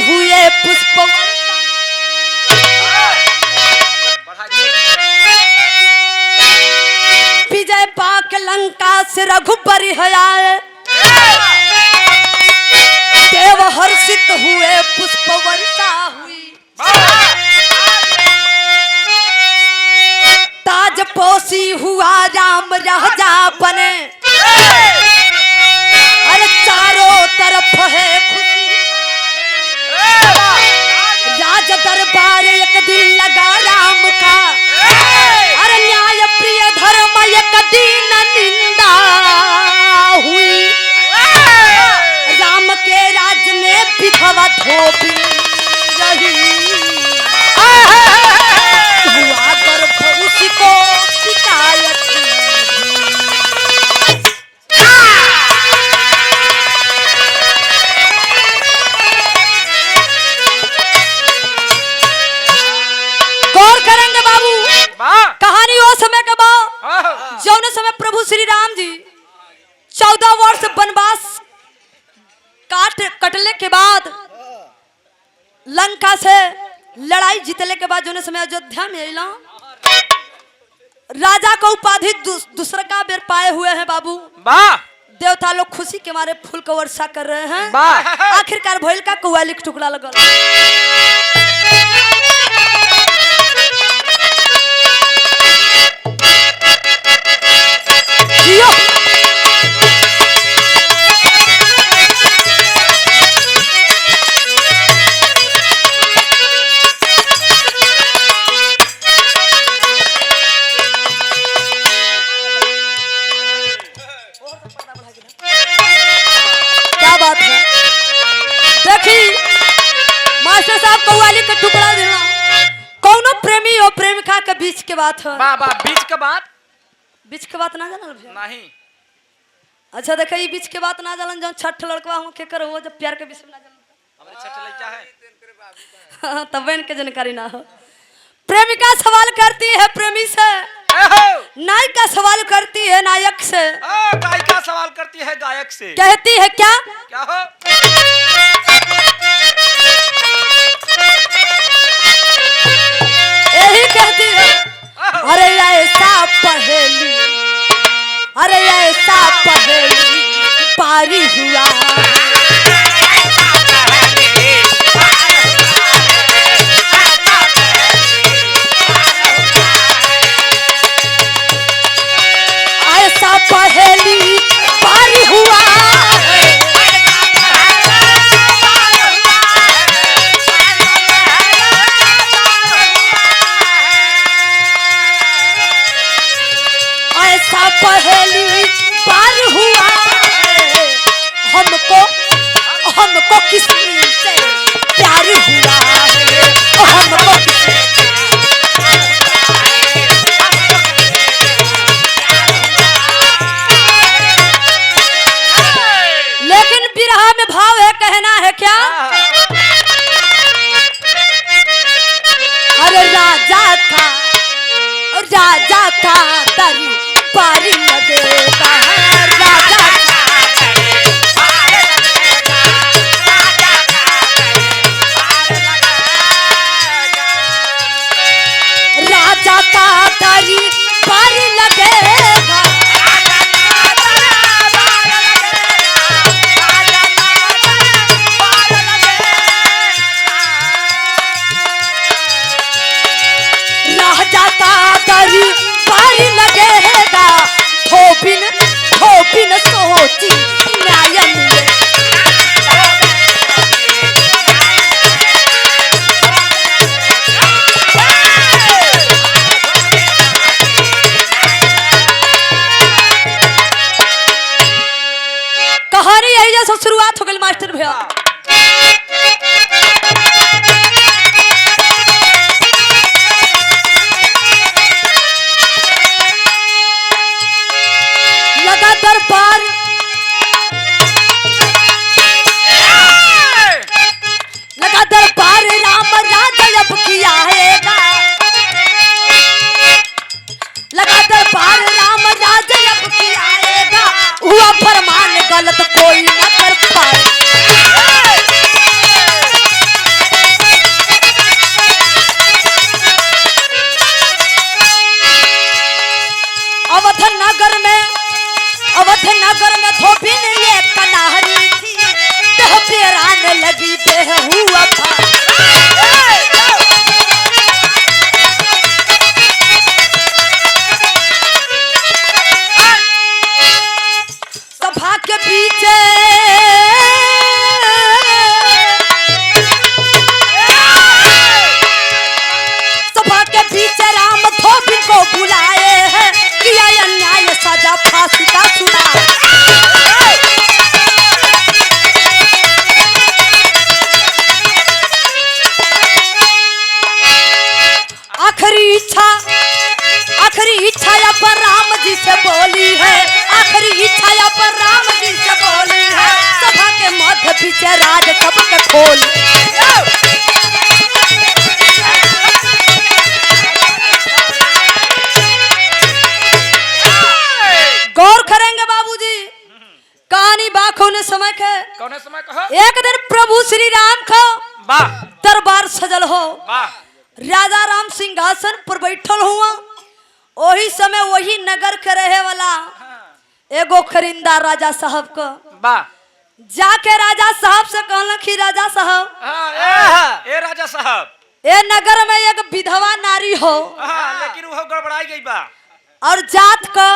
हुए पुष्प विजय पाक लंका से रघुपति आए देव हर्षित हुए पुष्प वर्षा हुई ताजपोशी हुआ राम राजा बने अरे चारों तरफ है खुशी राज दरबार एक दिन लगा राम का अरे न्याय प्रिय धर्म एक दिन निंदा हुई राम के राज में विधवा धोबी रही हुआ गर्भ उसी को शिकायत गौर करेंगे बाबू कहानी वो समय का बा जौन समय प्रभु श्री राम जी 14 वर्ष वनवास कटले के बाद लंका से लड़ाई जीतले के बाद जौन समय अयोध्या में अला राजा का उपाधि दूसरा का बेर पाए हुए हैं बाबू देवता लोग खुशी के मारे फूल का वर्षा कर रहे हैं आखिरकार भइल का कौवाली के टुकड़ा लगल क्या बात है देखी मास्टर साहब कव्वाली का टुकड़ा देना कौनो प्रेमी और प्रेमिका के बीच के बात है बीच के बात ना जानल नहीं अच्छा देखा ये बीच के बात ना जानन जब छठ लड़का हो के कर हो जब प्यार के विषय में ना जानन हमारे छठ लड़का है तब इनके जानकारी ना हो प्रेमिका सवाल करती है प्रेमी से नायिका सवाल करती है नायक से गायिका सवाल करती है गायक से कहती है क्या हो यही कहती है अरे ऐसा पहेली पारी हुआ ऐसा पहेली पारी हुआ ऐसा पहेली पार हुआ हमको किसी से प्यार हुआ हमको लेकिन बिरहा में भाव है कहना है क्या अरे राजा का तरी पारी लगेगा राजा का तरी पारी लगेगा राजा का तरी पारी लगेगा धोबिन सोची न्याय मिले कहानी यही जैसा शुरुआत हो गई मास्टर भैया लगा दरबार इच्छा या पर राम जी से बोली है, आखिरी इच्छा या पर राम जी से बोली है, सभा के मध्य पीछे राज सबके खोल। गौर करेंगे बाबूजी, कहानी बाखों ने समय के कौन समय कहो? एक दिन प्रभु श्री राम का वाह दरबार सजल हो, वाह राजा राम सिंहासन पर बैठल हुआ। वही समय वही नगर के रहे वाला एगो खरिंदा राजा साहब को वाह जाके राजा साहब से कहला कि राजा साहब, ए राजा साहब, ए नगर में एक विधवा नारी हो लेकिन वो गड़बड़ाई गई बा और जात का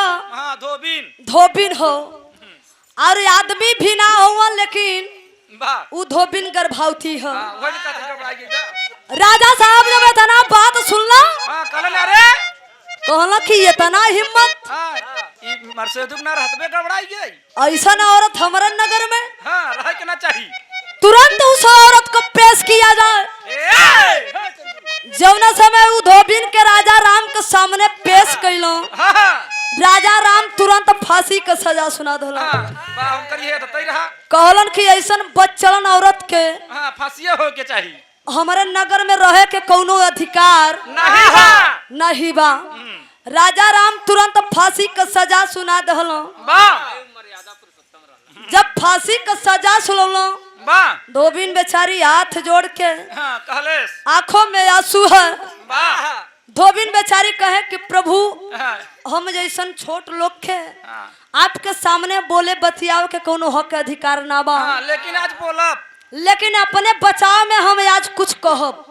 धोबिन हो और आदमी भी ना हो, लेकिन वो धोबिन गर्भवती हो। राजा साहब जब इतना बात सुनला कहला कि इतना हिम्मत, ऐसा ना औरत हमारे नगर में रहना चाहिए। तुरंत उस औरत को पेश किया जाए। जौना समय वो धोबिन के राजा राम के सामने पेश कैलो, राजा राम तुरंत फांसी का सजा सुना दो। कहलन कि ऐसा बच्चलन औरत के फांसी हो के चाहिए, हमारे नगर में रहे के कोनो अधिकार नहीं बा। राजा राम तुरंत फांसी का सजा सुना दहलो। जब फांसी का सजा सुनलो, धोबिन बेचारी हाथ जोड़ के आंखों में आंसू है। धोबिन बेचारी कहे कि प्रभु, हम जैसन छोट लोग के आपके सामने बोले बतियाओ के कोनो हक अधिकार ना बा, लेकिन आज बोलब, लेकिन अपने बचाव में हम आज कुछ कहब।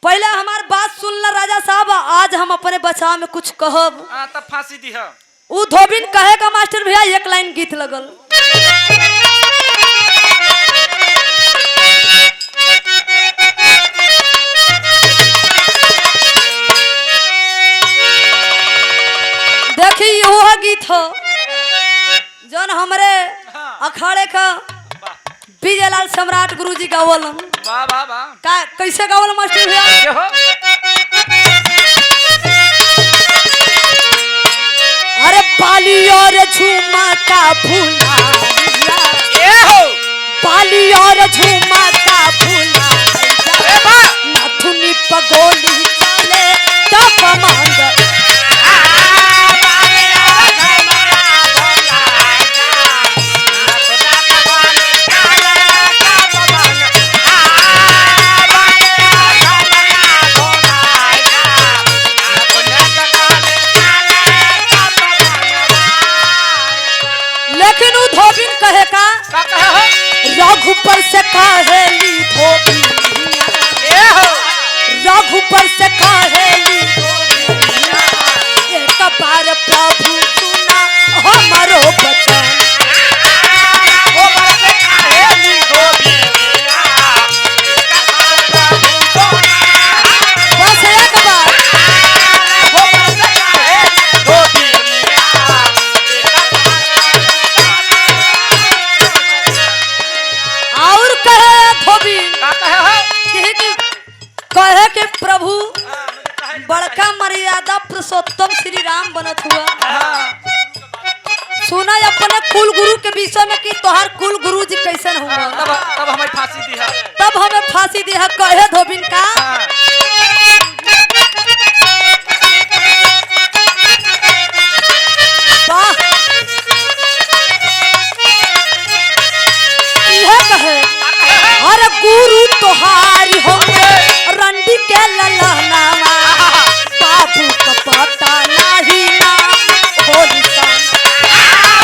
पहले हमार बात सुनना राजा साहब, आज हम अपने बचाव में कुछ कहब। तब फांसी दी है। उ धोबिन कहेगा मास्टर भैया एक लाइन गीत लगल। देखी वह गीत हो जौन हमारे अखाड़े का विजयलाल सम्राट गुरुजी गावलन। वाह वाह वाह, का कैसे गावल मास्टर भैया? अरे बाली और झूमा का भूला, बाली और झूमा का भूला, नथुनी पगोली चले तब मांग। लेकिन वो धोबिन कहे का रघुपर से कहेली धोबिन, रघुपर से कहेली एक बार प्रभु सुना हमारो बचन। बस एक बार और कहे धोबिन कहे कि प्रभु बड़का मर्यादा पुरुषोत्तम श्री राम बनत हुआ। सुना अपने कुल गुरु के विषय में कि तोहार कुल गुरु जी कैसन हुआ। तब हमें फांसी दी है, तब हमें फांसी दी है। कहे धोबिन का यह कहे अरे गुरु तोहारी होंगे रंडी के ललनावा, बाबू का पता नहीं नाम होली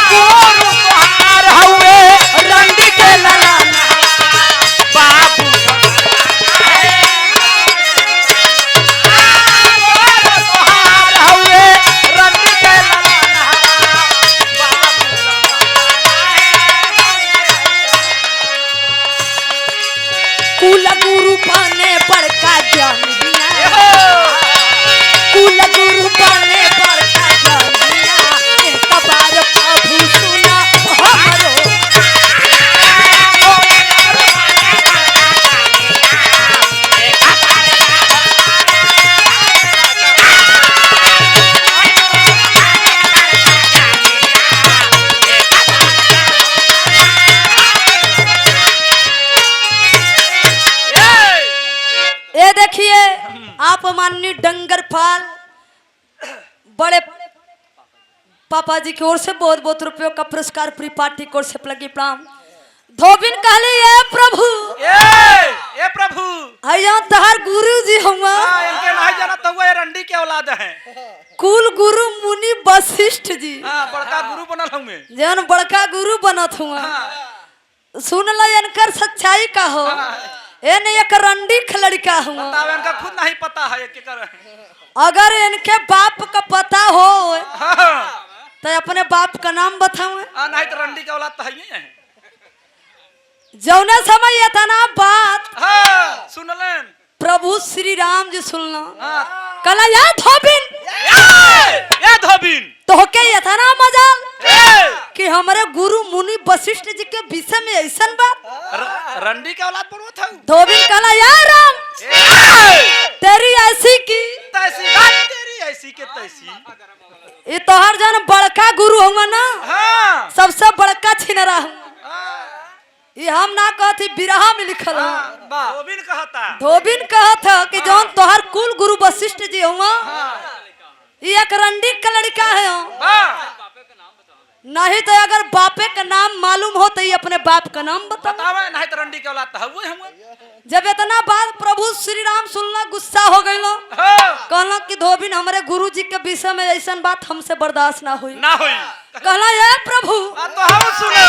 गुरु तोहार हुए रंडी के ललनावा, बाबू ये देखिए आप माननीय डंगरपाल बड़े पापा जी की ओर से बहुत बहुत रुपयों का पुरस्कार पूरी पार्टी की ओर से लगी प्रणाम। धोबिन कहले ये प्रभु ए प्रभु आया तहार गुरु जी हुआ इनके नहीं जाना तो ये रंडी के औलाद हैं। कुल गुरु मुनि वशिष्ठ जी बड़का गुरु बनल होंगे जन बड़का गुरु बनत हुआ। सुन लो इनकर सच्चाई का हो एने एक रंडी लड़का हुआ। बताओ इनका खुद नहीं पता है के कर अगर इनके बाप का पता हो तो अपने बाप का नाम बताओ। नहीं तो रंडी के औलाद तो है ही है। जौने समय ये था ना बात सुन लें प्रभु श्री राम जी सुनना कला या धोबिन तो के ये था ना मजाल कि हमारे गुरु मुनि वशिष्ठ जी के विषय में ऐसा बात रंडी के औलाद बनवा था। धोबिन कला या राम तेरी ऐसी की तैसी बात तेरी ऐसी के तैसी ये तो हर जन बड़का गुरु होगा ना सबसे बड़का छिनरा हूँ। ये हम ना कहती बिरहा में लिखल धोबिन कहता कि जौन तोहर कुल गुरु वशिष्ठ जी हुआ ये एक रंडी का लड़का है नहीं तो अगर बापे का नाम मालूम हो तो ये अपने बाप का नाम बतावे नहीं तो रंडी के औलाद तो हुए हम। जब इतना बात प्रभु श्री राम सुनना गुस्सा हो गई लो कहला कि धोबिन हमारे गुरु जी के विषय में ऐसा बात हमसे बर्दाश्त ना हुई कहला ये प्रभु तो हम सुना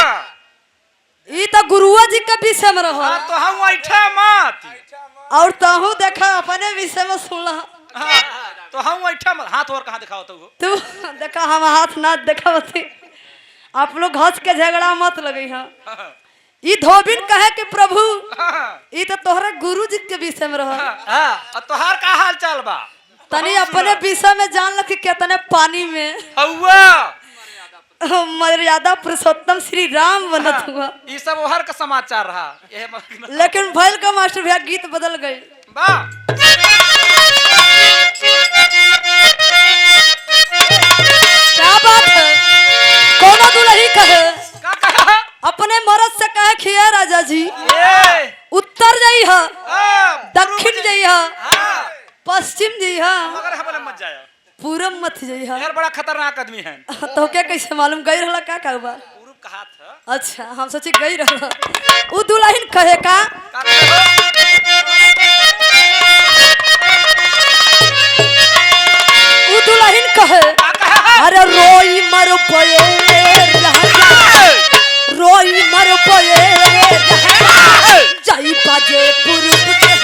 ये तो गुरुआ जी के विषय में रहो तो हम ऐठा मत और तहु देखा अपने विषय में सुनला तो हम ऐठा मत हाथ और कहां दिखाओ तू देखा हम हाथ ना दिखावती आप लोग हंस के झगड़ा मत लगे हां। ये धोबिन कहे कि प्रभु ये तो तोहरे गुरु जी के विषय में रहो तोहार का हाल चाल बा तनी अपने विषय में जान लो कि कितने पानी में हौवा मर्यादा पुरुषोत्तम श्री राम बनत हुआ। ये सब हर का समाचार रहा लेकिन भैल का मास्टर भैया गीत बदल गए क्या बात है कोनो दुल्ही कहे अपने मर्द से कहे खिया राजा जी उत्तर जाई है दक्षिण जाई है पश्चिम जाई है मत जाए पूरब मत जाई है यार बड़ा खतरनाक आदमी है। तो क्या कैसे मालूम गई रहला का कहबा पूरब का हाथ है। अच्छा हम सोची गई रहला उ दुल्हन कहे का उ दुल्हन कहे अरे रोई मर पए रोई मर पए जाई बाजे पूरब के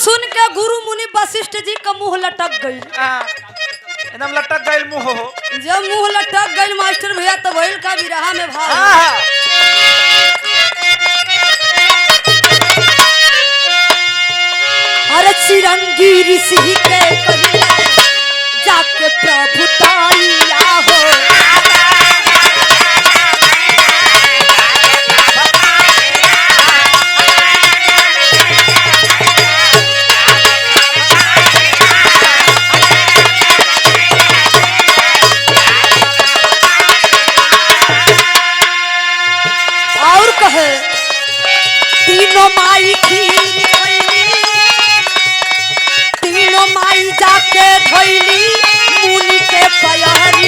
सुन के गुरु मुनि वशिष्ठ जी का मुंह लटक गई एकदम लटक गई मुंह जब मुंह लटक गई मास्टर भैया तो वही का विरहा में भाव अरे चिरंगी ऋषि के कहिया जाके प्रभु ताइया हो तीनों माई तीनों माई जाके धोइली मुनि के पयारी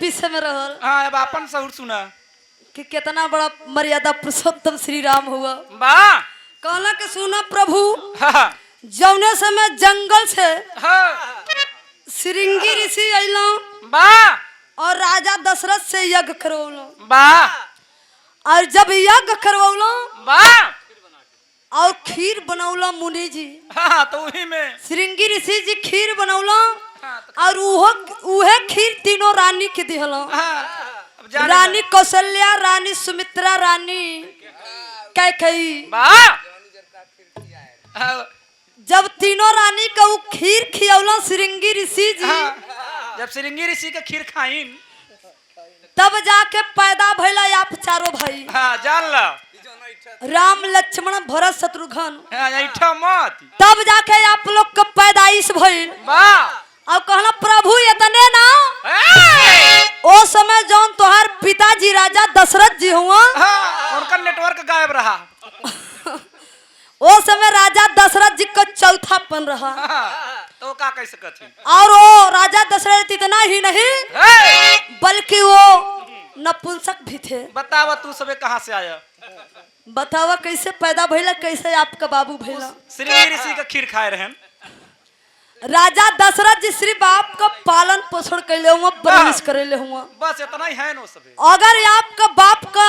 विषय में रहल हाँ अब अपन सहूर सुना कि कितना बड़ा मर्यादा पुरुषोत्तम श्री राम हुआ। वाह कहला कि सुना प्रभु, हाँ जौने समय जंगल से हाँ श्रृंगी ऋषि अइलो वाह और राजा दशरथ से यज्ञ करवलो, वाह और जब यज्ञ करवलो वाह और खीर बनौला मुनि जी, हाँ तो वही में श्रृंगी ऋषि जी खीर बनौला हाँ, और उहे खीर तीनों रानी के दिहलो। हाँ, अब जाने रानी कौशल्या, रानी सुमित्रा, रानी कैकेयी। वाह हाँ, जब तीनों रानी का वो खीर खियौला श्रृंगी ऋषि जी, हाँ, जब श्रृंगी ऋषि के खीर खाइन तब जाके पैदा भइला आप चारों भाई, हाँ जान ला राम लक्ष्मण भरत शत्रुघ्न। हाँ ऐठा मत तब जाके आप लोग का पैदाइश भइल। वाह और कहला प्रभु इतने ना, ओ समय जौन तोहार पिताजी राजा दशरथ जी हुआ, हाँ, उनका नेटवर्क गायब रहा। ओ समय राजा दशरथ जी का चौथापन रहा। हाँ, तो का कह सकत है? और वो राजा दशरथ इतना ही नहीं बल्कि वो नपुंसक भी थे। बतावा तू सबे कहाँ से आया? बतावा कैसे पैदा भइला, कैसे आपका बाबू भइला? श्रृंगी ऋषि का खीर खाए रहन। राजा दशरथ जी श्री बाप का पालन पोषण कैले हुआ, परवरिश करेले हुआ। बस इतना ही है नो सबे। अगर आपका बाप का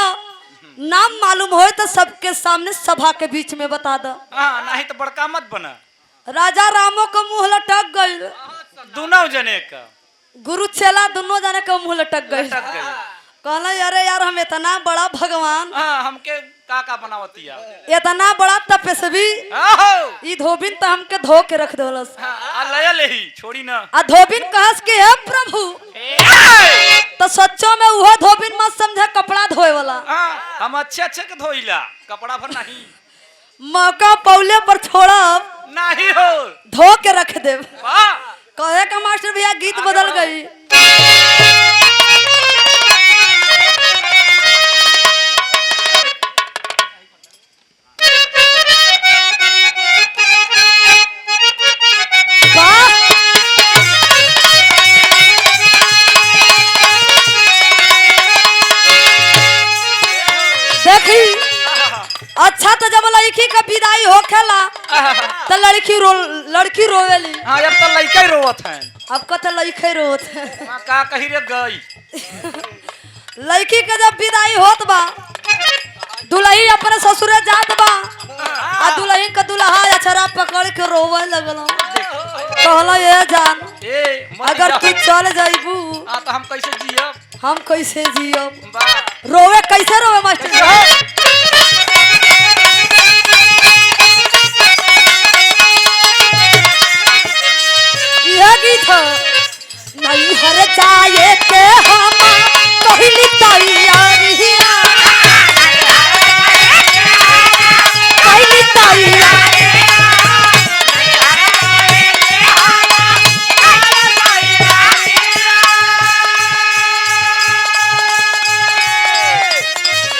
नाम मालूम हो तो सबके सामने सभा के बीच में बता दो। हाँ नहीं तो बड़का मत बना। राजा रामो का मुंह लटक गई, दोनों जने का गुरु चेला दोनों जने का मुंह लटक गई। लटक गई। कहला अरे यार हम इतना बड़ा भगवान, हाँ हमके का बनावतिया, इतना बड़ा तपस्वी, ई धोबिन तो हमके धो के रख देलस। लया लेही छोड़ी ना। आ धोबिन कहस के हे प्रभु, तो सच्चो में वो धोबिन मत समझे कपड़ा धोए वाला। हम अच्छे अच्छे के धोइला, कपड़ा भर नहीं। मौका पौले पर छोड़ब नहीं हो, धो के रख देव। वाह कहे का मास्टर भैया गीत बदल गई। देखी अच्छा तो जब लड़की का विदाई होखेला तो लड़की रोवेली। हाँ अब तो लड़का ही रोवत है। अब का तो लड़के रोत है। का कही रे गई लड़की के जब विदाई होत बा, दुल्ही अपने ससुरे जात बा, आ दुल्ही का दुल्हा अछरा पकड़ के रोवे लगल। कहला ये जान अगर तू चल जाइबू तो हम कैसे जियब, हम कैसे जियब? रोवे कैसे रोवे मास्टर? यह गीत नहीं हर जाए के हम कहली तैयारिया, कहली तैयारिया।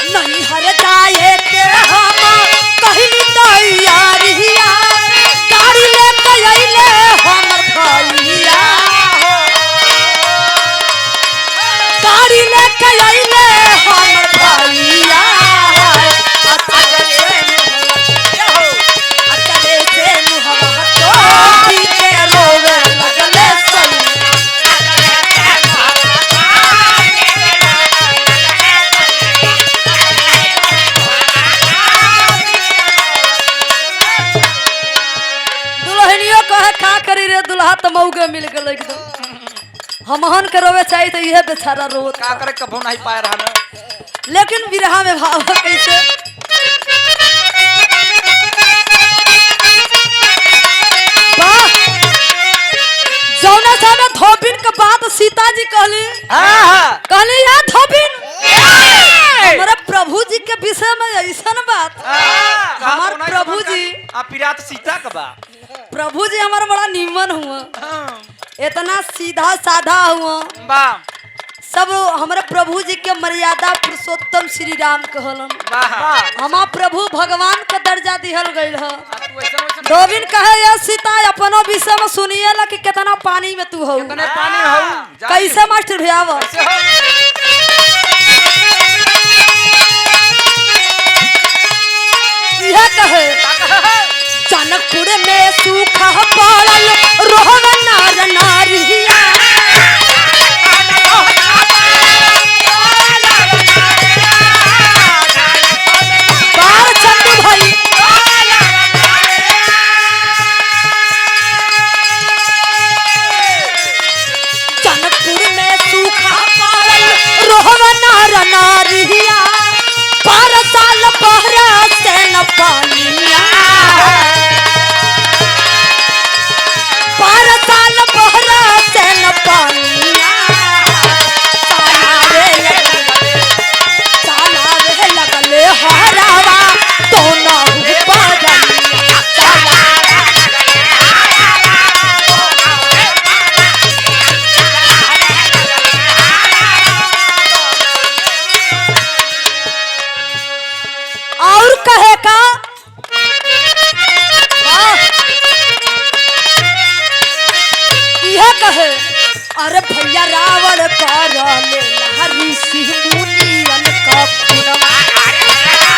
नहीं हर जाए के हम कहली तैयारिया, गाड़ी लेके अइले हमर भैया, गाड़ी लेके अइले हमर भैया। अतरे से मुहवा तोड़ी के रोवे लगले सैया। दुल्हनियों कहे का करी रे दुल्हा तो मौके मिल गए एकदम। हमहन के रोवे चाहिए तो यह बेचारा रोत का करे कभो नहीं पाए रहा ना। लेकिन विरहा में भाव कैसे? जौना समय धोबिन के बात सीता जी कहली, कहली या धोबिन हमारे प्रभु जी के विषय में ऐसा बात, हमारे प्रभु जी पिरात सीता का बा, प्रभु जी हमारा बड़ा निमन हुआ, इतना सीधा साधा हुआ, सब हमारे प्रभु जी के मर्यादा पुरुषोत्तम श्री राम कहलन। हमार प्रभु भगवान का दर्जा दिहल गईल ह। धोबिन कहे ये सीता अपनो विषय में सुनिए ला कि कितना पानी में तू हो, कितने पानी हो कैसे मास्टर भैया वो यह कहे जनकपुर में सूखा पड़ल रोहन नार नारिया बार चंदू भाई जनकपुर में सूखा पड़ल रोहन नार नारिया बार साल पहरा से न पानिया बार साल पहरा से न पानिया चालावे लगले हरावा तो ना और कहे का यह कहे अरे भैया रावण कर ले ऋषि मुनियन का खुरवा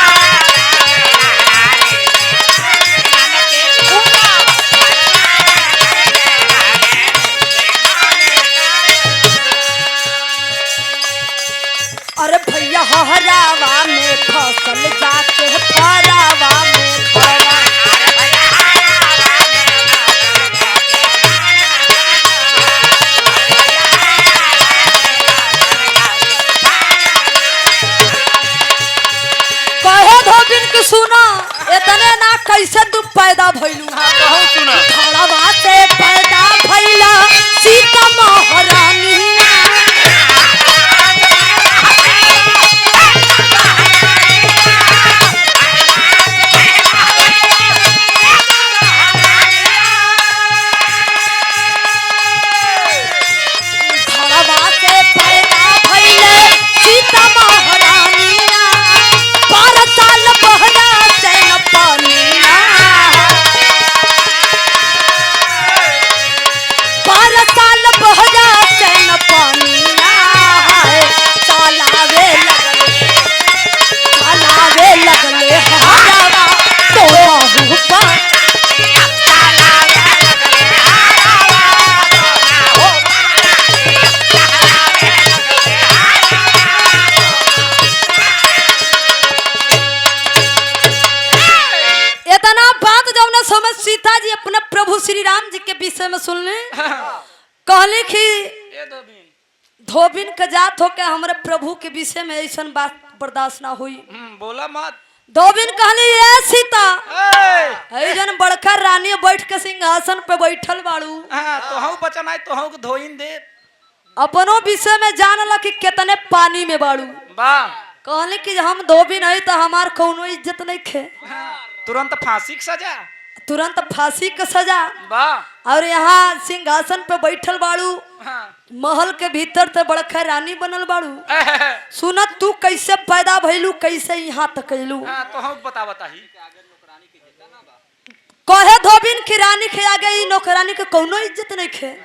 अरे भैया हरावा में फसल जाके फरावा में खड़ा कहे धोबिन के सुना इतने ना कैसे तू पैदा भइलू खड़ावा से पैदा भइला सीता महारानी सीता जी अपने प्रभु श्री राम जी के विषय में सुनले कहले कि धोबिन के जात होके हमारे प्रभु के विषय में ऐसा बात बर्दाश्त ना हुई। बोला मत। धोबिन कहले ये सीता ऐजन बड़का रानी बैठ के सिंहासन पे बैठल बाड़ू तो हम बचन आए तो हम धोइन दे अपनो विषय में जानला कि कितने पानी में बाड़ू कहले कि हम धोबिन है तो हमार कोनो इज्जत नहीं खे तुरंत फांसी की सजा तुरंत फांसी का सजा और यहाँ सिंहासन पे बैठल बाड़ू महल के भीतर तो बड़का रानी बनल बाड़ू सुनत तू कैसे पैदा भइलू कैसे यहाँ तक अइलू तो हम बताही कहे धोबिन की रानी के आगे ई नौकरानी के कोनो इज्जत नहीं खे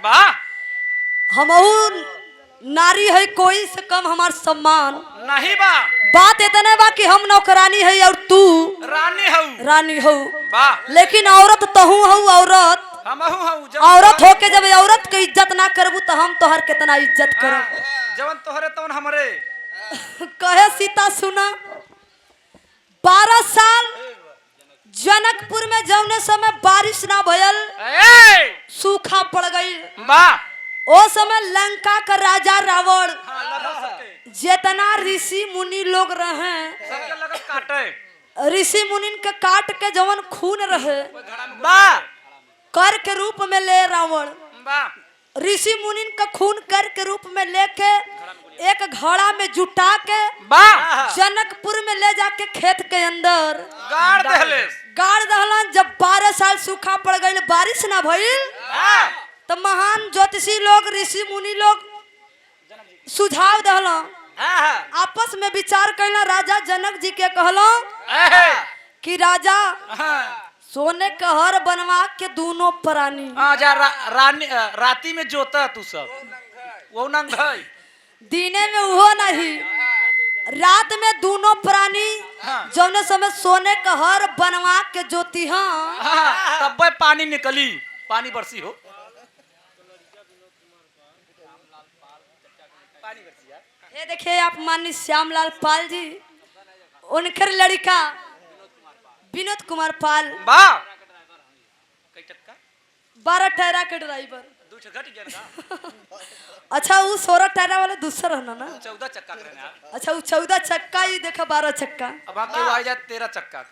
हमहू नारी है कोई से कम हमार सम्मान नहीं बा बात इतने बा कि हम नौकरानी है और तू रानी हो लेकिन औरत तहू हूँ औरत होके जब औरत के इज्जत ना करबू तो हम तोहर कितना इज्जत करब जवन तोहरे तवन हमरे कहे सीता सुना 12 साल जनकपुर में जौने समय बारिश ना भयल सूखा पड़ गई ओ समय लंका का राजा रावण जितना ऋषि मुनि लोग रहे ऋषि मुनि के काट के जवन खून रहे कर के रूप में ले रावण ऋषि मुनि का खून कर के रूप में लेके एक घड़ा में जुटा के जनकपुर में ले जाके खेत के अंदर गाड़ दहलन। जब 12 साल सूखा पड़ गई बारिश ना भइल तो महान ज्योतिषी लोग ऋषि मुनि लोग सुझाव दहलो आपस में विचार करना राजा जनक जी के कहलो कि राजा सोने का हर बनवा के दोनों प्राणी राती में जोता तू सब वो नंग है दिने में वो नहीं रात में दोनों प्राणी जौने समय सोने का हर बनवा के जोती तब पानी निकली पानी बरसी हो ये देखिए आप माननीय श्यामलाल पाल जी उनकर लड़का विनोद कुमार पाल 12 टायरा के ड्राइवर अच्छा वो 16 टायरा वाले दूसरा है ना 14 चक्का अच्छा वो 14 चक्का ही देखा 12 चक्का अब आपके आ जाए 13 चक्का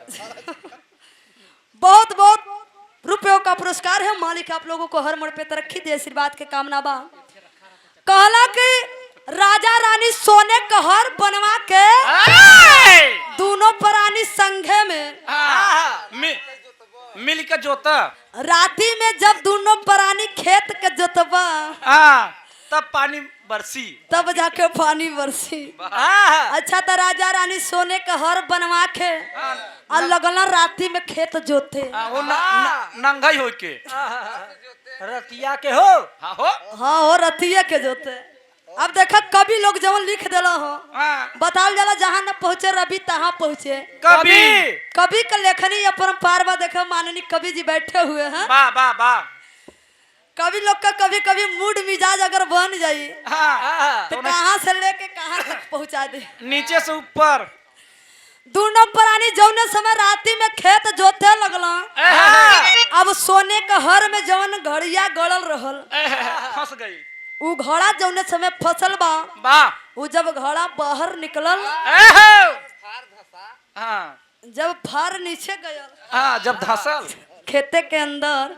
बहुत बहुत रुपयों का पुरस्कार है मालिक आप लोगों को हर मोड़ पे तरक्की दे आशीर्वाद के कामना बा कहला कि राजा रानी सोने का हर बनवा के दोनों प्राणी संघे में मिल के जोता राती में जब दोनों प्राणी खेत के जोतबा तब पानी बरसी तब जाके पानी बरसी अच्छा तो राजा रानी सोने का हर बनवा के और लगना राती में खेत जोते वो नंगाई हो के रतिया के हो हाँ हो रतिया के जोते अब देखा कभी लोग जवन लिख दिला हो बताल जाला जहाँ न पहुँचे रवि तहाँ पहुँचे कभी का लेखनी अपरंपार बा देखा माननीय कवि जी बैठे हुए हैं कभी लोग का कभी कभी मूड मिजाज अगर बन जाये तो कहाँ से लेके कहाँ तक पहुँचा दे नीचे से ऊपर दोनों प्राणी जौने समय राती में खेत जोते लगला अब सोने का हर में जौन घड़िया गड़ल रहल फंस गई वो घड़ा जौने समय फसल बा वो जब घड़ा बाहर निकलल जब फार नीचे गया जब धसल खेते के अंदर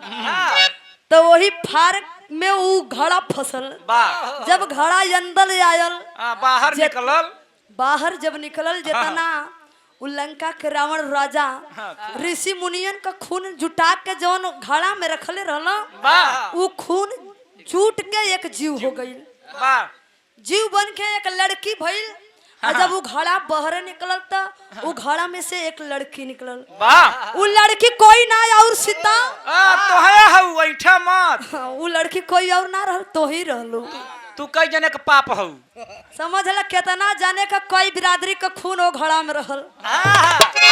तो वही फार में वो घड़ा फसल जब घड़ा अंदर आयल बाहर जब निकलल जितना उ लंका के रावण राजा ऋषि मुनियन का खून जुटा के जौन घड़ा में रखले रहला वो खून जुट के एक जीव हो गई जीव बन के एक लड़की भइल और जब वो घड़ा बहरे निकलल तो वो घड़ा में से एक लड़की निकलल वो लड़की कोई ना और सीता तो है ऐठा मत वो लड़की कोई और ना रहल तो ही रहलो तू कई जने का पाप हऊ समझ ल कितना जाने का कोई बिरादरी का खून वो घड़ा में रहल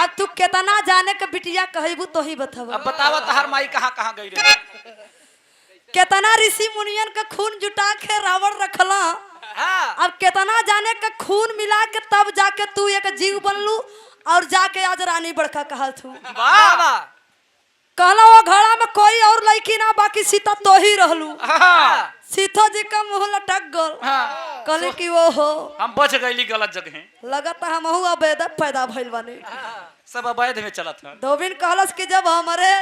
अब तू कितना जाने का बिटिया कहबू तो ही बतावा अब बतावा तहार माई कहाँ गई रे कितना ऋषि मुनियन का खून जुटा के रावण रखला अब कितना जाने का खून मिला के तब जाके तू एक जीव बनलू और जाके आज रानी बड़का कहल तू कहला वो घड़ा में कोई और लड़की ना बाकी सीता तो ही रहलू सीता जी का मुंह लटक गल कहले कि वो हो हम बच गईली गलत जगह लगता हम अवैध पैदा भइल बानी सब अवैध में चलत है धोबिन कहलस कि जब हमारे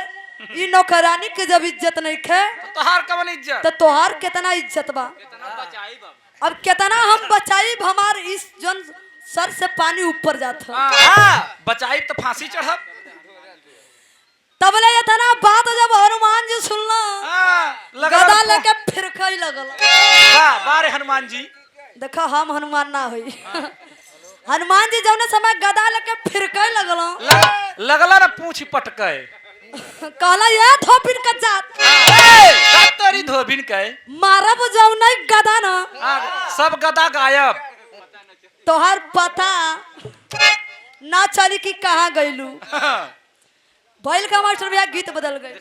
ई नौकरानी के जब इज्जत नहीं खे तो तोहार कवन इज्जत तो तोहार कितना इज्जत बा अब कितना हम बचाई हमार इस जन सर से पानी ऊपर जाता बचाई तो फांसी चढ़ब तबले इतना बात जब हनुमान जी सुनला गदा लेके फिरकई लगल बारे हनुमान जी देखा हम हनुमान ना होई हनुमान जी जौने समय गदा लेके फिरकई लगला ना पूछ पटके कहला ये धोबिन का जात तोरी धोबिन के मारब जाऊ नहीं गदा ना सब गदा गायब तोहर पता ना चली कि कहाँ गईलू बैल का मास्टर भैया गीत बदल गए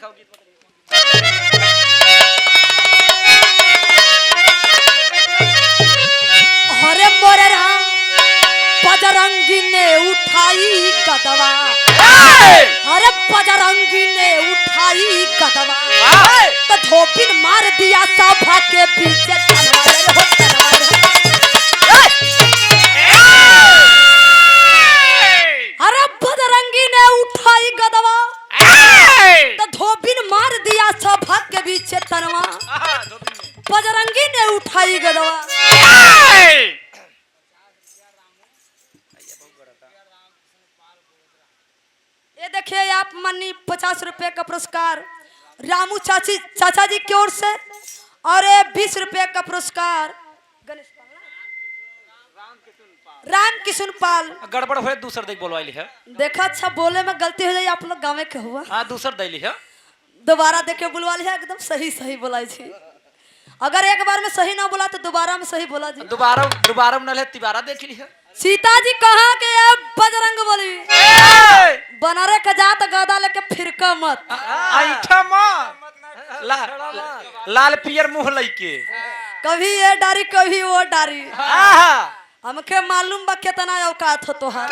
हरे मोरे राम बजरंगी ने उठाई गदवा हरे बजरंगी ने उठाई गदवा तो धोबिन मार दिया सभा के बीच अरे बजरंगी ने उठाई गदवा तो धोबिन मार दिया सभा के बीच तनवा बजरंगी ने उठाई गदवा ये देखिए आप मनी 50 रुपए का पुरस्कार रामू चाचा जी की ओर से और 20 रुपए का पुरस्कार राम किशन पाल। गड़बड़ हुए दूसर देख बोलवाइली है। देखा अच्छा बोले में गलती हो जाए आप लोग गाँव के हुआ। हाँ दूसर दैली है। दोबारा देखे बुलवा लिया एकदम सही सही बोला छी। अगर एक बार में सही ना बोला तो दोबारा में सही बोला जी। दोबारा में न तिबारा देख ली है। सीता जी कहाँ के बजरंग बली बनारे का जात गदा लेके फिरका मत ऐठा मत लाल पियर मुंह लइके कभी ये डारी कभी वो डारी। हमके मालूम बा कितना औकात हो तोहार।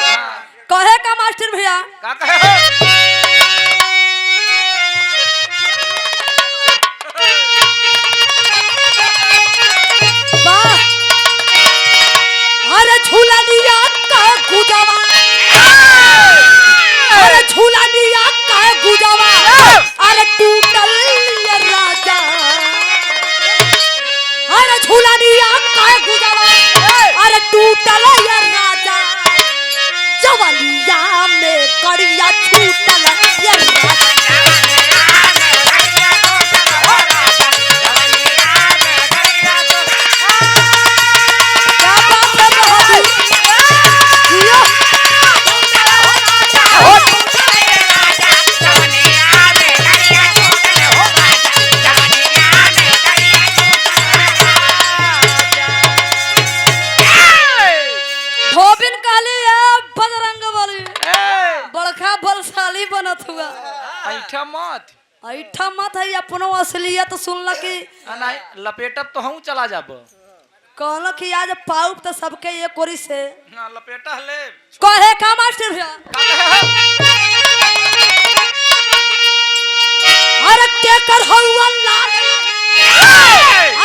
कहे का मास्टर भैया का कहे अरे झूला लिया का गुजावा अरे झूला लिया का गुजावा अरे टूटल ये राजा अरे झूला लिया का गुजावा अरे टूटल ये राजा जवलिया में गड़िया छूटल ये राजा। ऐठा मत ऐठा मत है अपनो असलियत सुनल कि नहीं लपेटब तो हम चला जाब कहल कि आज पाउप तो सबके ये कोरी से ना लपेटा ले कहे का मास्टर भैया अरे के कर हवा लाल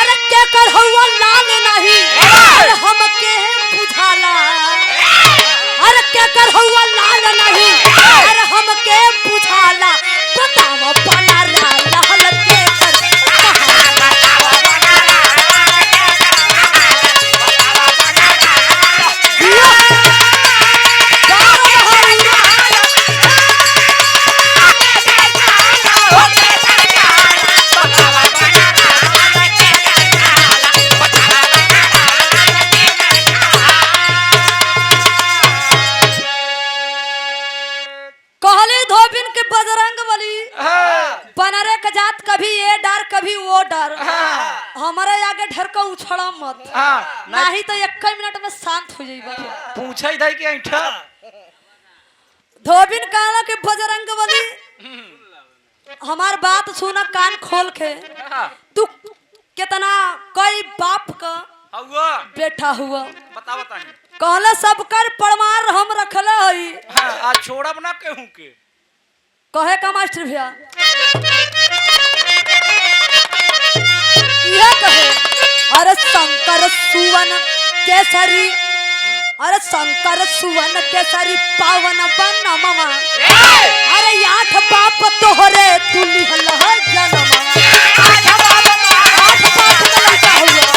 अरे के कर हवा लाल नहीं अरे हमके बुझाला अरे के कर हवा लाल नहीं अरे हमके बुझाला बताओ बना लाल के कर कभी ये डर कभी वो डर हमारे आगे ढर का उछड़ा मत नहीं तो एक मिनट में शांत हो जाइबा। पूछे इधर कि ऐठा धोबिन कहला कि बजरंग बली हमार बात सुना कान खोल के तू कितना कई बाप का बेटा हुआ बता बताई कहला सबकर परमार हम रखले हई आज छोड़ब ना कहूं के कहे का मास्टर भैया यह कहे अरे शंकर सुवन केसरी अरे शंकर सुवन केसरी पावन बनमवा अरे आठ बाप तोहरे तू लिहल जनमवा आठ बाप लड़का हुआ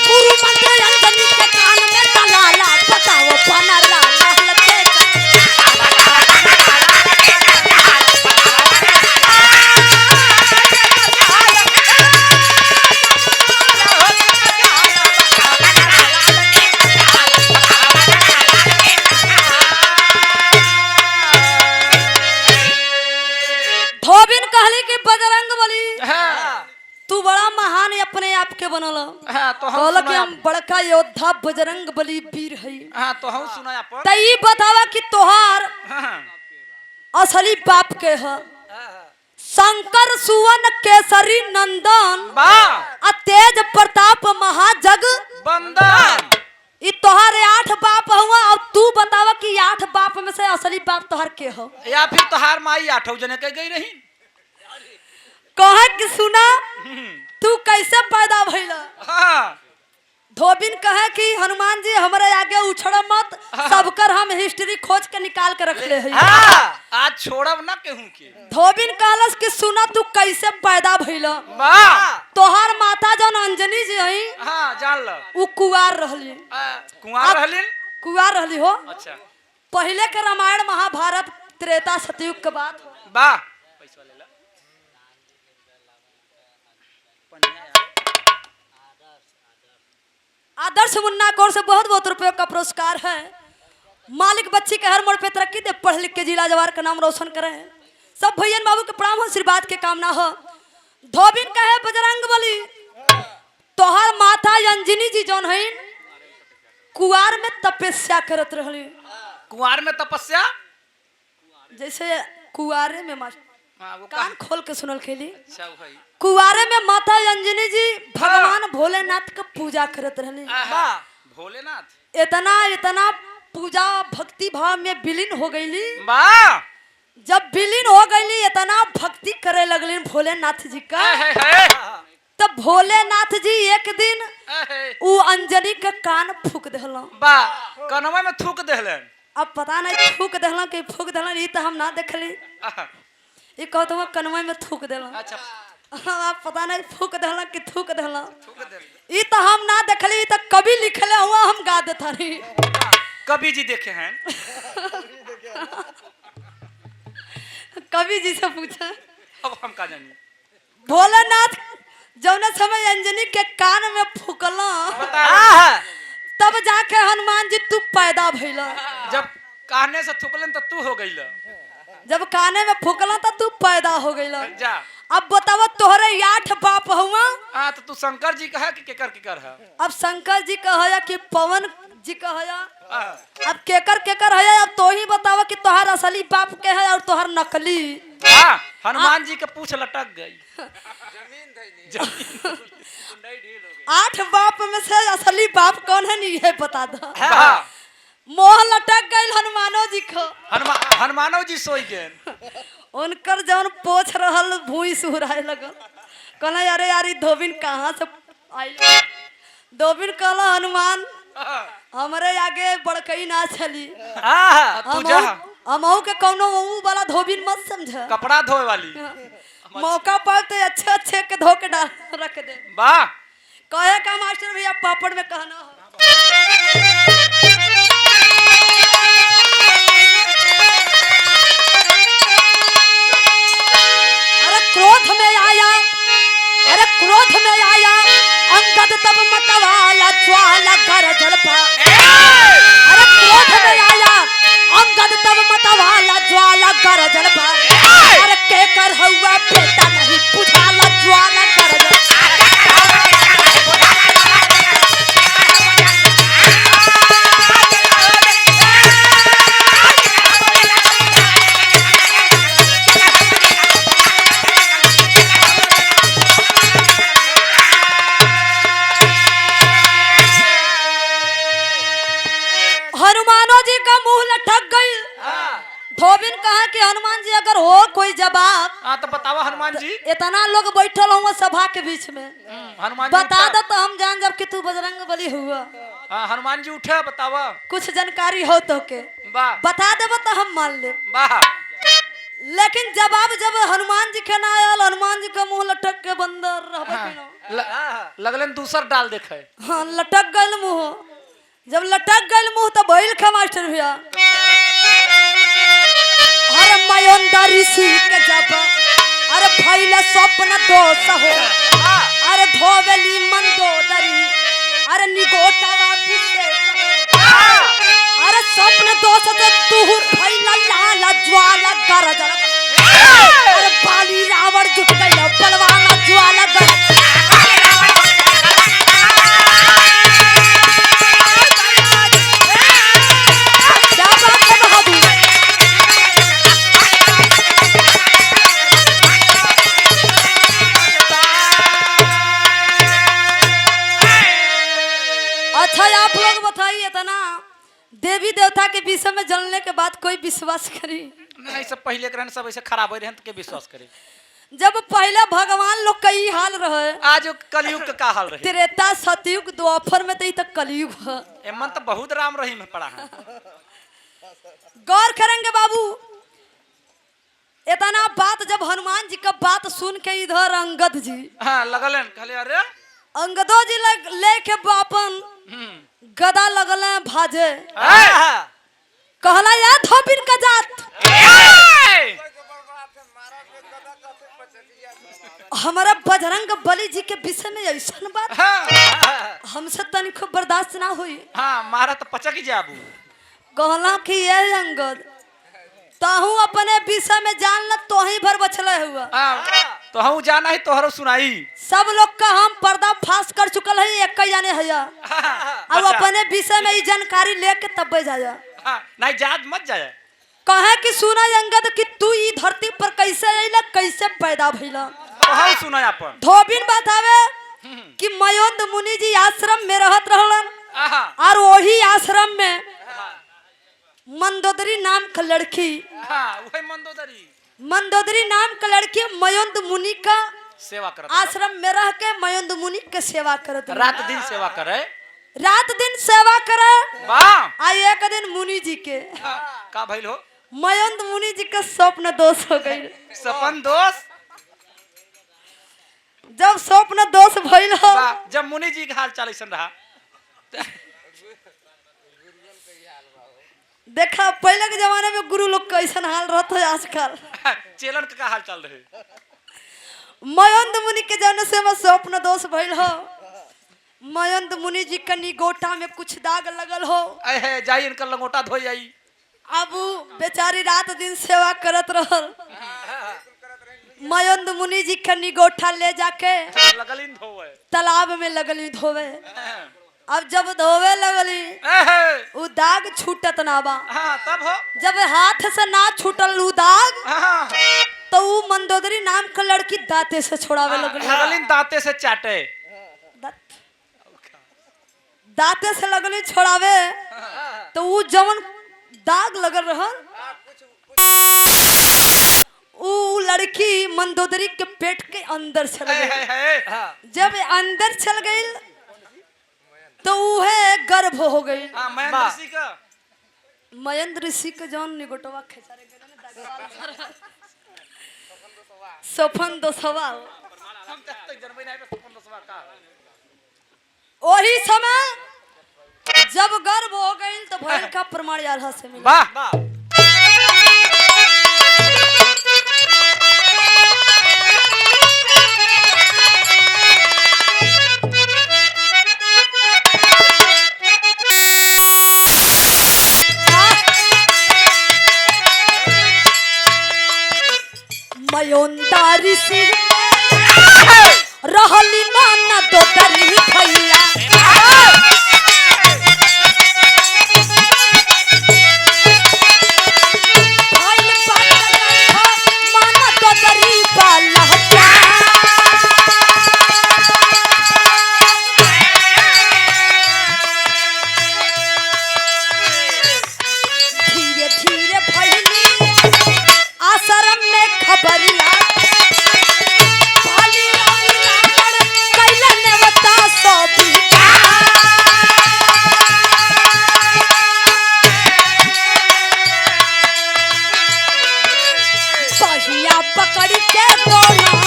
गुरु मंत्र अंजनी के कान में दलाला बताओ बनरा महल के धोबिन कहली कि बजरंग बली तू बड़ा महान अपने आप के बनल तो कहल कि हम बड़का योद्धा बजरंग बली वीर हई तो हम सुना अपन त ई बतावा कि तोहार असली बाप के ह शंकर सुवन केसरी नंदन आ तेज प्रताप महाजग बंदन ई तोहारे 8 बाप हुआ और तू बतावा कि 8 बाप में से असली बाप तोहार के हो या फिर तोहार माई 8 जने के गई रही कहे कि सुना तू कैसे पैदा भइला धोबिन कहे कि हनुमान जी हमारे आगे उछड़ मत सबकर हम हिस्ट्री खोज के निकाल के रख ले आज छोड़ब ना कहूं के धोबिन कहलस कि सुना तू कैसे पैदा भइला तोहार माता जौन अंजनी जी हई जान ल उ कुवार रहली कुवार रहली हो अच्छा पहले के रामायण महाभारत त्रेता सतयुग के बात वाह आदर्श मुन्ना कौर से बहुत बहुत रुपयों का पुरस्कार है। मालिक बच्ची के हर मोड़ पे तरक्की दे, पढ़ लिख के जिला जवार का नाम रोशन करें। सब भैया बाबू के प्रणाम हो, आशीर्वाद के कामना हो। धोबिन का है बजरंग बली, तोहर माता अंजनी जी जौन है कुआर में तपस्या करत रहली। कुंवार में तपस्या जैसे कुआरे में वो कान खोल के सुनल खेली। अच्छा भाई कुआरे में माता अंजनी जी भगवान भोलेनाथ का पूजा करत रहली। भोलेनाथ इतना इतना पूजा भक्ति भाव में विलीन हो गईली। वाह जब विलीन हो गईली इतना भक्ति करे लगली भोलेनाथ जी का। तब भोलेनाथ जी एक दिन उ अंजनी के कान फूक देहलो। बा कनवा में थूक देहलन। अब पता नहीं फूक देहलो कि फूक देहलो, ई तो हम ना देखली। ई कहत हम कनवा में थूक देहलो। अच्छा अब पता नहीं फूक देहलो कि थूक देहलो, थूक देहलन। ई तो हम ना देखली। ई तो कभी लिखले हुआ हम गा देता रही। कवि जी देखे हैं। कवि जी से पूछा अब हम का जानी। भोलेनाथ जौने समय अंजनी के कान में फूकला तब जाके हनुमान जी तू पैदा भइला। जब काने से थूकलन तो तू हो गईला। जब काने में फूकला तो तू पैदा हो गईला। जा अब बताओ तोहरे 8 बाप हुआ। हाँ तो तू शंकर जी का है कि केकर है? अब शंकर जी का है कि पवन जी का है? अब केकर है? अब तो ही बताओ कि तोहर असली बाप के है और तोहर नकली। हाँ हनुमान जी के पूछ लटक गई। 8 बाप में से असली बाप कौन है नहीं है बता दो। हाँ। मोह लटक गई हनुमानो जी को। हनुमानो जी सोई गए। उनकर जौन पोछ रहल भूई सुहराए लगल। कहला अरे यार धोबिन कहाँ से आइल? धोबिन कहला हनुमान हमरे आगे बड़कई ना चली। हमहू के कौनो ऊ वाला धोबिन मत समझ। कपड़ा धोए वाली मौका पर तो अच्छे अच्छे के धो के डाल रख दे। वाह कहे का मास्टर भैया पापड़ में कहना हो। क्रोध में आया, अरे क्रोध में आया अंगद तब मतवाला ज्वाला गरजल पा। अरे क्रोध में आया अंगद तब मतवाला ज्वाला गरजल पा। अरे के कर हुआ बेटा नहीं बुझाला ज्वाला गरजल। हनुमानो जी का मुंह लटक गई। धोबिन कहा कि हनुमान जी अगर हो कोई जवाब। हाँ तो बतावा हनुमान जी। इतना लोग बैठल हुआ सभा के बीच में। हनुमान जी बता दो तो हम जान जब कि तू बजरंग बली हुआ। हाँ हनुमान जी उठे बतावा। कुछ जानकारी हो तो के बता देव तो हम मान ले। लेकिन जवाब जब हनुमान जी के ना आयल, हनुमान जी का मुंह लटक के बंदर लगलन दूसर डाल देखे। हाँ लटक गल मुंह। जब लटक गल मुंह तो बैल खे मास्टर भैया। अरे मयोंदा ऋषि के जब अरे भइले स्वप्न दोष हो। अरे धोबेली मंदोदरी अरे निगोटावा विशेष हो। अरे स्वप्न दोष तो तू भइला लाल ज्वाला गरजल। अरे बाली रावण जुट गइल बलवाना ज्वाला गरजल। अच्छा आप लोग बताइए इतना देवी देवता के विषय में जानने के बाद कोई विश्वास करी? नहीं सब पहले ग्रहण सब ऐसे खराब हो रहे हैं तो के विश्वास करे। जब पहले भगवान लोग का ही हाल रहे। आज कलयुग का हाल रहे। त्रेता सतयुग द्वापर में तो कलयुग है। एमन तो बहुत राम रहीम में पड़ा है। गौर करेंगे बाबू। इतना बात जब हनुमान जी का बात सुन के इधर अंगद जी हाँ लगलन कहले अरे अंगदो जी लेके बापन गदा लगल भाजे। कहला या धोबिन का जात हमारा बजरंग बली जी के विषय में ऐसा बात हाँ हमसे तनिको बर्दाश्त ना हुई। हाँ मारा तो पचक जाबू। कहला कि ये अंगद ताहू अपने विषय में जान ल तो ही भर बचल हुआ। हाँ तो हम जाना ही तोहरो सुनाई। सब लोग का हम पर्दा फाश कर चुकल है एक जाने है अब अपने विषय में ये जानकारी लेके तब जाया। हाँ नहीं जात मत जाए। कहे कि सुना अंगद कि तू ई धरती पर कैसे अइला कैसे पैदा भइला। तो हम सुना अपन धोबिन बतावे कि मयोंद मुनि जी आश्रम में रहत रहलन आहा और वही आश्रम में मंदोदरी नाम का लड़की हाँ वही मंदोदरी नाम का लड़की मयोंद मुनि का सेवा करत आश्रम में रह के मयोंद मुनि के सेवा करत रही। रात दिन सेवा करे। रात दिन सेवा करे। वाह आ एक दिन मुनि जी के का भइल हो। मयोंद मुनि जी का स्वप्न दोष हो गई। सपन दोस्त जब स्वप्न दोष भइल हो जब मुनि जी के हाल चाल ऐसा रहा। देखा पहले के जमाने में गुरु लोग का ऐसा हाल रहता है आजकल चेलन का हाल चाल रहे। मयोंद मुनि के जन से में स्वप्न दोष भइल हो। मयोंद मुनि जी का निगोटा में कुछ दाग लगल हो। है जाई इनका लंगोटा धो जाई। अब बेचारी रात दिन सेवा करत रहल। मयोंद मुनि जी का निगोटा ले जाके लगलिन धोवे तालाब में लगली धोवे। अब जब धोवे लगली उ दाग छूटत ना बा। हाँ तब हो जब हाथ से ना छूटल उ दाग हाँ तो उ मंदोदरी नाम का लड़की दांते से छोड़ावे लगली। लगलिन दांते से चाटे। दांते से लगली छोड़ावे तो उ जवन दाग लगल रहल उ लड़की मंदोदरी के पेट के अंदर चल गई। जब अंदर चल गई तो उहे गर्भ हो गई। महेंद्र ऋषि के जौन निगोटवा खेचारे सफन दोसवा वही समय जब गर्भ हो गई तो भैर का प्रमाण यार से मिला। मयोंदारी सी रहली माना तो दरी भैया माना तो दरी बाला धीरे धीरे भैली आश्रम में खबरिया पहिया पकड़ के दोनों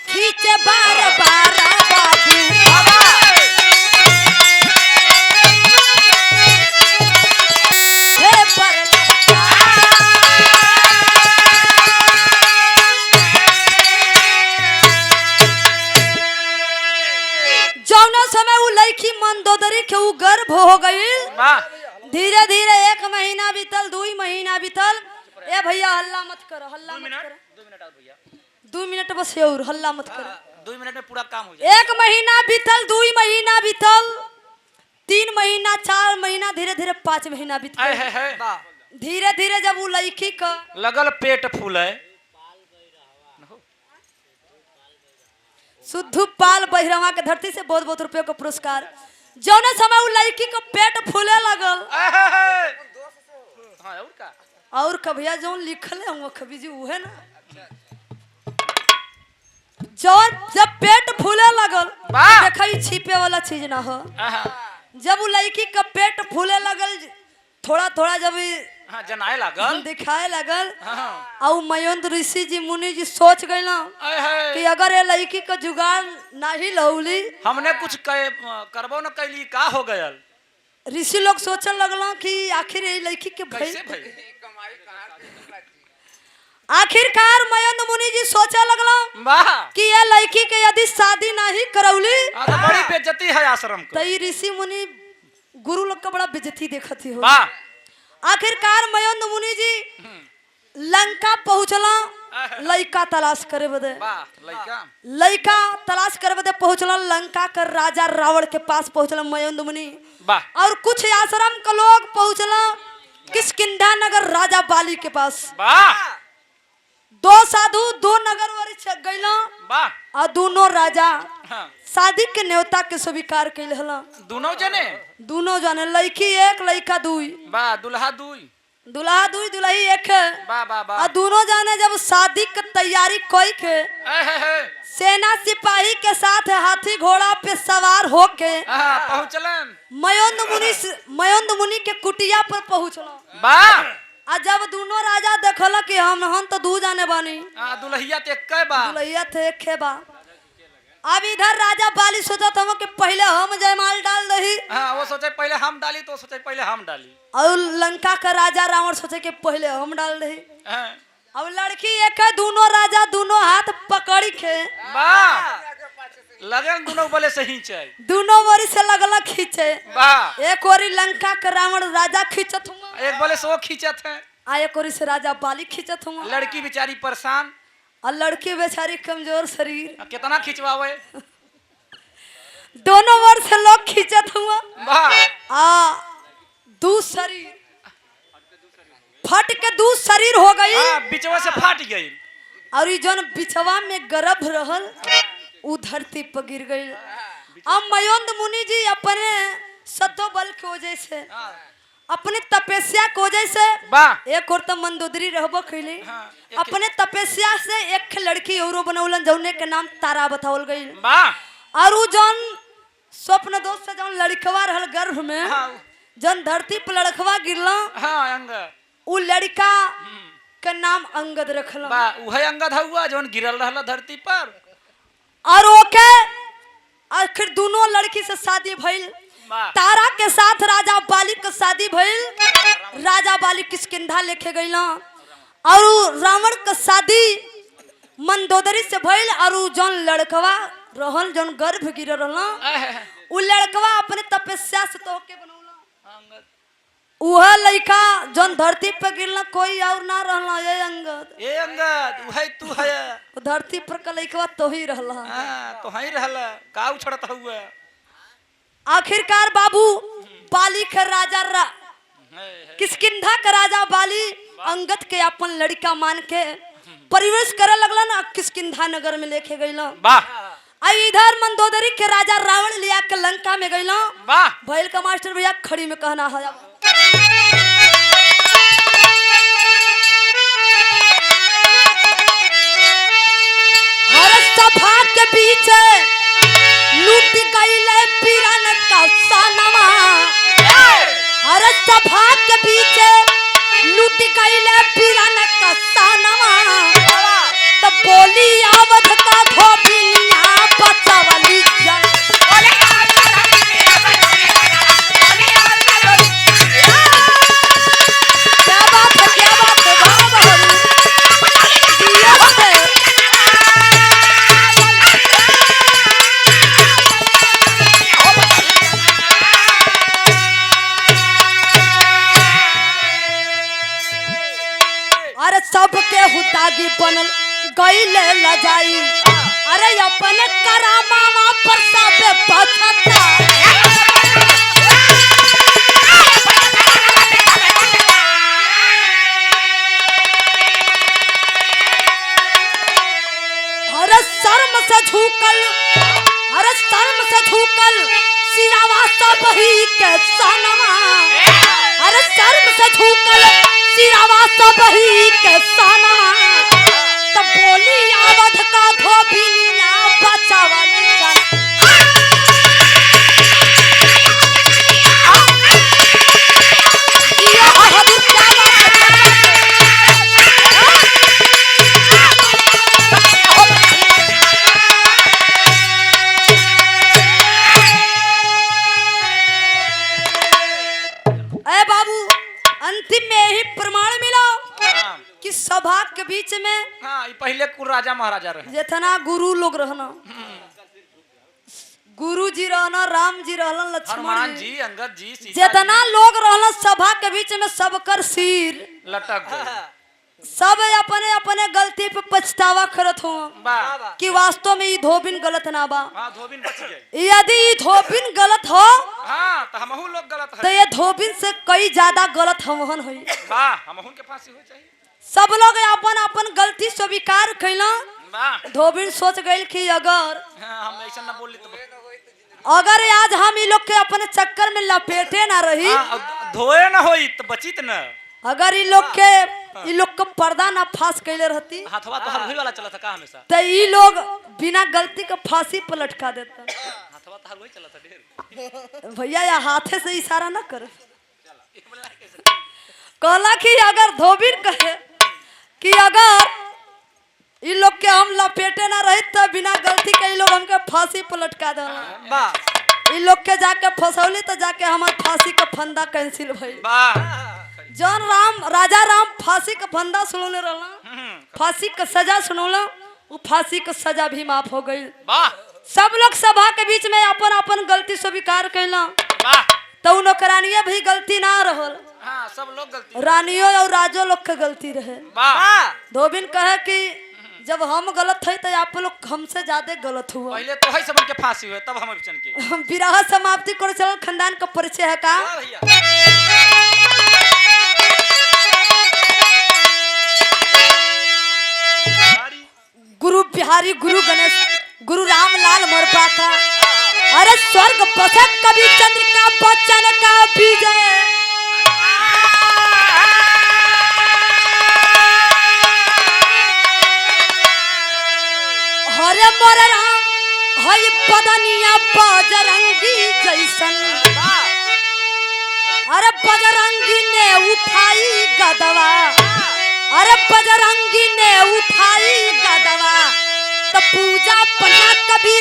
खींचे बार बार बाबू हे जौना समय उ लड़की मंदोदरी के उ गर्भ हो गई। धीरे धीरे 1 महीना बीतल 2 महीना बीतल। ए भैया हल्ला मत करो हल्ला मत करो 2 मिनट बस और हल्ला मत करो 2 मिनट में पूरा काम हो जाए। 1 महीना बीतल 2 महीना बीतल 3 महीना 4 महीना धीरे धीरे 5 महीना बीतल। धीरे धीरे जब उ लड़की का लगल पेट फूले शुद्ध पाल बहिरवा के धरती से बहुत बहुत रुपयों का पुरस्कार। जौने समय उ लड़की का पेट फूले लगल और कभिया जौन लिखल है वो कभी जी उहे ना जौन जब पेट फूले लगल देखा छिपे वाला चीज ना हो। जब उ लड़की का पेट फूले लगल थोड़ा थोड़ा जब जनाए लागल दिखाए लगल और मयोंद ऋषि जी मुनि जी सोच गए कि अगर ये लड़की का जुगाड़ नहीं लौली हमने कुछ करबो न कैली का हो गयल। ऋषि लोग सोचने लगल कि आखिर ये लड़की के भाई आखिरकार मयंद मुनि जी सोचा लगला वाह कि ये लड़की के यदि शादी नहीं करौली तो बड़ी बेइज्जती है आश्रम तो को। ये ऋषि मुनि गुरु लोग का बड़ा बेइज्जती देखती हो। वाह आखिरकार मयंद मुनि जी लंका पहुंचला लड़का तलाश करे बदे। वाह लड़का लड़का तलाश करे बदे पहुंचला लंका कर राजा रावण के पास पहुंचला मयंद मुनि। वाह और कुछ आश्रम के लोग पहुंचला किष्किंधा नगर राजा बाली के पास। वाह दो साधु दो नगर वरी गईला वाह और दोनों राजा हाँ। शादी के न्योता के स्वीकार कैल हला। दोनों जने दोनों जने लड़की एक लड़का दुई वाह दुल्हा दुई दुल्हा दुई दुल्ही एक है। वाह वाह वाह और दोनों जाने जब शादी की तैयारी कोई के सेना सिपाही के साथ हाथी घोड़ा पे सवार होके पहुंचलन मयंद मुनि के कुटिया पर पहुंचला। वाह आ जब दोनों राजा देखला कि हम तो दू जाने बानी दुल्हिया ते कै बा दुल्हिया थे एक बा। अब इधर राजा बाली सोचा था कि पहले हम जयमाल डाल दही। हाँ वो सोचे पहले हम डाली तो सोचे पहले हम डाली। और लंका का राजा रावण सोचे कि पहले हम डाल दही। हाँ। अब लड़की एक है दोनों राजा दोनों हाथ पकड़ी के वाह लगन दोनों बोले सही चाहिए दोनों वरी से लगला खींचे। वाह एक ओरी लंका का रावण राजा खींचत हुआ एक बोले सो खींचत है आ एक ओरी से राजा बाली खींचत हुआ। लड़की बेचारी परेशान और लड़की बेचारी कमजोर शरीर कितना खिंचवावे दोनों ओर से लोग खींचत हुआ। वाह आ दू शरीर फट के दू शरीर हो गई। बिचवा से फाट गई और जौन बिचवा में गर्भ रहल उ धरती पर गिर गई। अब मयंद मुनि जी अपने सतो बल के वजह से अपने तपस्या की वजह से वाह एक और तो मंदोदरी रहबो कैली हाँ, अपने तपस्या से एक लड़की औरो बनौलन जौने के नाम तारा बतावल गई। वाह और उ जौन स्वप्न दोष से जौन लड़कवा रहल गर्भ में हाँ। जौन धरती पर लड़कवा गिरला हाँ अंग उ लड़का का नाम अंगद रखला। वाह वही अंगद हुआ जौन गिरल रहला धरती पर। और ओके आखिर दोनों लड़की से शादी भइल। तारा के साथ राजा बाली के शादी भइल। राजा बाली किष्किंधा लेके गईला और रावण का शादी मंदोदरी से भइल। और जौन लड़कवा रहल जौन गर्भ गिर रहला उ लड़कवा अपने तपस्या से तो के बनौला। वह लड़का जौन धरती पे गिरला कोई और ना रहला ये अंगद वही तू है धरती पर का लड़कवा तो ही रहला। तो ही रहला का उछड़ता हुआ। आखिरकार बाबू बाली के राजा किष्किंधा का राजा बाली अंगद के अपन लड़का मान के परिवेश करे लगला ना किष्किंधा नगर में लेके गईला। वाह इधर मंदोदरी के राजा रावण लिया के लंका में गईला। वाह भैल का मास्टर भैया खड़ी में कहना है हर सभा के बीच लूट गईले बीरन का सनवा। हर सभा के बीच लूट गईले बीरन का सनवा। तब बोली आवत का धोबिनिया बचावली जन। क्या बात है बाबा अरे सबके हुदागी बनल गईले लजाई। अरे अपने करामावा पर सबे पछता। अरे शर्म से झुकल अरे शर्म से झुकल सिरावा सब ही के सनवा। अरे शर्म से झुकल सिरावा सब ही के सनवा। तब बोली आवध का धोबिनिया बचावली जन। ये बहादुर क्या बात है। बाबू अंतिम में यही प्रमाण मिला कि सब सभा के बीच में हाँ ये पहले कुल राजा महाराजा रहे। जितना गुरु लोग रहना, गुरु जी रहना, राम जी रहना, लक्ष्मण हनुमान जी, जी, अंगद जी, सीता जितना लोग रहना सभा के बीच में सबकर सिर जी लटक गए। सब अपने अपने गलती पे पछतावा करत हो वाह कि वास्तव में ये धोबिन गलत ना बा। हाँ धोबिन बच गए। यदि ये धोबिन गलत हो हाँ तो हमहू लोग गलत तो है। ये धोबिन से कई ज्यादा गलत हमहन हुई। वाह हमहू के फांसी हो चाहिए। सब लोग अपन अपन गलती स्वीकार कैला। वाह धोबिन सोच गई कि अगर हाँ, हम ऐसा ना बोली तो आज हम ये लोग के अपने चक्कर में लपेटे ना रही, हाँ, धोए ना होई तो बचित न। अगर ये लोग के पर्दा ना फांस कैले रहती हाथवा तो हलवे वाला चला था का हमेशा। तो ये लोग बिना गलती के फांसी पर लटका देता। हाथवा तो हलवे चला था ढेर। भैया या हाथे से इशारा ना कर। कहला कि अगर धोबिन कहे कि अगर इन लोग के हम लपेटे ना रही तो बिना गलती के लोग हमके फांसी पर लटका देला। इन लोग के जाके फंसौली तो जाके हमार फांसी का फंदा कैंसिल भइल। जौन राजा राम फांसी का फंदा सुनौले रहला, फांसी का सजा सुनौला, वो फांसी का सजा भी माफ हो गई। सब लोग सभा के बीच में अपन अपन गलती स्वीकार कैला। तो नौकरानिया भी गलती ना रहल, हाँ, सब लोग गलती, रानियों और राजो लोग के गलती रहे। धोबिन कहे कि जब हम गलत है तो आप लोग हमसे ज्यादा गलत हुआ। पहले तो है सबन के फांसी हुए तब हम चन के हम विराह समाप्ति कर चल। खानदान का परिचय है का? गुरु बिहारी, गुरु गणेश, गुरु रामलाल मरपा का। अरे स्वर्ग बसक कवि चंद्रिका बच्चन का विजय। हरे मोर राम हई बदनिया बजरंगी जैसन। अरे बजरंगी ने उठाई गदवा, अरे बजरंगी ने उठाई गदवा। तो पूजा पन्ना कभी